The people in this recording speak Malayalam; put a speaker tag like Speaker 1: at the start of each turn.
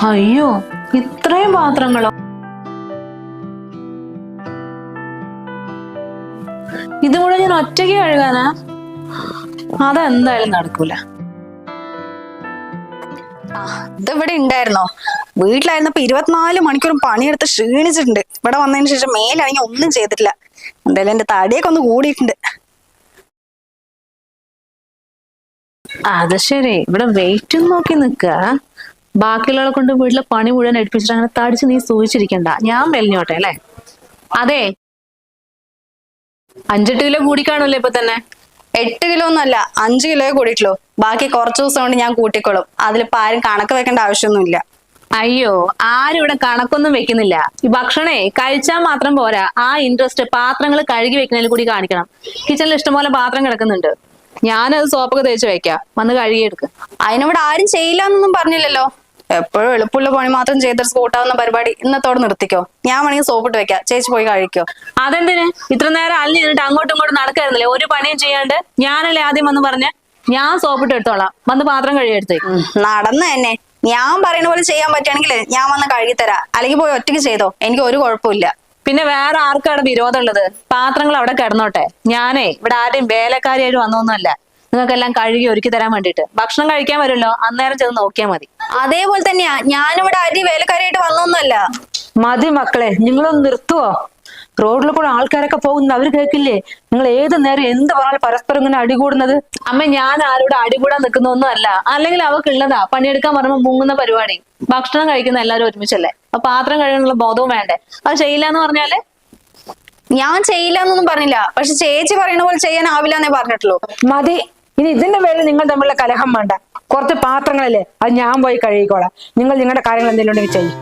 Speaker 1: അയ്യോ, ഇത്രയും പാത്രങ്ങളോ? ഇത് മുഴുവൻ ഞാൻ ഒറ്റയ്ക്ക് കഴുകാനാ? അതെന്തായാലും നടക്കൂല.
Speaker 2: ഇതിവിടെ ഉണ്ടായിരുന്നോ? വീട്ടിലായിരുന്നപ്പോ 24 മണിക്കൂറും പണിയെടുത്ത് ക്ഷീണിച്ചിട്ടുണ്ട്. ഇവിടെ വന്നതിന് ശേഷം മേലാണെങ്കിൽ ഒന്നും ചെയ്തിട്ടില്ല. എന്തായാലും എന്റെ തടിയൊക്കെ ഒന്ന് കൂടിയിട്ടുണ്ട്.
Speaker 1: അത് ശരി, ഇവിടെ വെയിറ്റ് നോക്കി നിക്ക. ബാക്കിയുള്ളവളെ കൊണ്ട് വീട്ടിലെ പണി മുഴുവൻ എടുപ്പിച്ചിട്ട് അങ്ങനെ തടിച്ച് നീ സൂചിച്ചിരിക്കണ്ട. ഞാൻ മെലിഞ്ഞോട്ടെ അല്ലേ? അതെ, 5-8 കിലോ കൂടിക്കാണല്ലോ ഇപ്പൊ തന്നെ.
Speaker 2: 8 കിലോ ഒന്നുമല്ല, 5 കിലോയെ കൂടിയിട്ടുള്ളൂ. ബാക്കി കുറച്ച് ദിവസം കൊണ്ട് ഞാൻ കൂട്ടിക്കോളും. അതിലിപ്പോ ആരും കണക്ക് വെക്കേണ്ട ആവശ്യമൊന്നുമില്ല.
Speaker 1: അയ്യോ, ആരും ഇവിടെ കണക്കൊന്നും വെക്കുന്നില്ല. ഈ ഭക്ഷണേ കഴിച്ചാൽ മാത്രം പോരാ, ആ ഇൻട്രസ്റ്റ് പാത്രങ്ങൾ കഴുകി വെക്കുന്നതിൽ കൂടി കാണിക്കണം. കിച്ചണിൽ ഇഷ്ടംപോലെ പാത്രം കിടക്കുന്നുണ്ട്. ഞാനത് സോപ്പൊക്കെ തേച്ച് വെക്കാം, വന്ന് കഴുകിയെടുക്ക്.
Speaker 2: അതിനിവിടെ ആരും ചെയ്യില്ല എന്നൊന്നും പറഞ്ഞില്ലല്ലോ. എപ്പോഴും എളുപ്പമുള്ള പണി മാത്രം ചെയ്തിട്ട് സ്കൂട്ടാവുന്ന പരിപാടി ഇന്നത്തോടെ നിർത്തിക്കോ. ഞാൻ വേണമെങ്കിൽ സോപ്പിട്ട് വെക്കാം, ചേച്ചി പോയി കഴിക്കോ.
Speaker 1: അതെന്തിന് ഇത്ര നേരം അല്ലി എന്നിട്ട് അങ്ങോട്ടും ഇങ്ങോട്ടും നടക്കായിരുന്നില്ലേ ഒരു പണിയും ചെയ്യാണ്ട്? ഞാനല്ലേ ആദ്യം വന്ന് പറഞ്ഞ ഞാൻ സോപ്പിട്ട് എടുത്തോളാം, വന്ന് പാത്രം കഴുകിയെടുത്തേ.
Speaker 2: നടന്നു തന്നെ. ഞാൻ പറയുന്ന പോലെ ചെയ്യാൻ പറ്റുകയാണെങ്കിൽ ഞാൻ വന്ന് കഴുകിത്തരാം. അല്ലെങ്കിൽ പോയി ഒറ്റയ്ക്ക് ചെയ്തോ, എനിക്ക് ഒരു കുഴപ്പമില്ല.
Speaker 1: പിന്നെ വേറെ ആർക്കാണ് വിരോധം ഉള്ളത്? പാത്രങ്ങൾ അവിടെ കിടന്നോട്ടെ. ഞാനേ ഇവിടെ ആരെയും വേലക്കാരിയായിട്ട് വന്നൊന്നുമല്ല, നിങ്ങൾക്കെല്ലാം കഴുകി ഒരുക്കി തരാൻ വേണ്ടിട്ട്. ഭക്ഷണം കഴിക്കാൻ വരുമല്ലോ, അന്നേരം ചെന്ന് നോക്കിയാൽ മതി.
Speaker 2: അതേപോലെ തന്നെയാ, ഞാനിവിടെ ആരെയും വേലക്കാരിയായിട്ട് വന്നൊന്നുമല്ല.
Speaker 3: മതി മക്കളെ, നിങ്ങളൊന്ന് നിർത്തുവോ? റോഡിൽ കൂടെ ആൾക്കാരൊക്കെ പോകുന്നത് അവര് കേൾക്കില്ലേ? നിങ്ങൾ ഏത് നേരം എന്ത് പറഞ്ഞാൽ പരസ്പരം ഇങ്ങനെ അടികൂടുന്നത്?
Speaker 1: അമ്മ, ഞാൻ ആരോട് അടികൂടാൻ നിൽക്കുന്നൊന്നും അല്ല. അല്ലെങ്കിൽ അവക്കുള്ളതാ പണിയെടുക്കാൻ പറയുമ്പോൾ മുങ്ങുന്ന പരിപാടി. ഭക്ഷണം കഴിക്കുന്ന എല്ലാവരും ഒരുമിച്ചല്ലേ, അപ്പൊ പാത്രം കഴുകാനുള്ള ബോധവും വേണ്ടേ? അത് ചെയ്യില്ല എന്ന് പറഞ്ഞാല്?
Speaker 2: ഞാൻ ചെയ്യില്ല എന്നൊന്നും പറഞ്ഞില്ല, പക്ഷെ ചേച്ചി പറയുന്ന പോലെ ചെയ്യാനാവില്ല എന്നേ പറഞ്ഞിട്ടുള്ളൂ.
Speaker 3: മതി, ഇനി ഇതിന്റെ പേരിൽ നിങ്ങൾ തമ്മിലുള്ള കലഹം വേണ്ട. കുറച്ച് പാത്രങ്ങളല്ലേ, അത് ഞാൻ പോയി കഴുകിക്കോളാം. നിങ്ങൾ നിങ്ങളുടെ കാര്യങ്ങൾ എന്തെങ്കിലും ഉണ്ടെങ്കിൽ ചെയ്യും.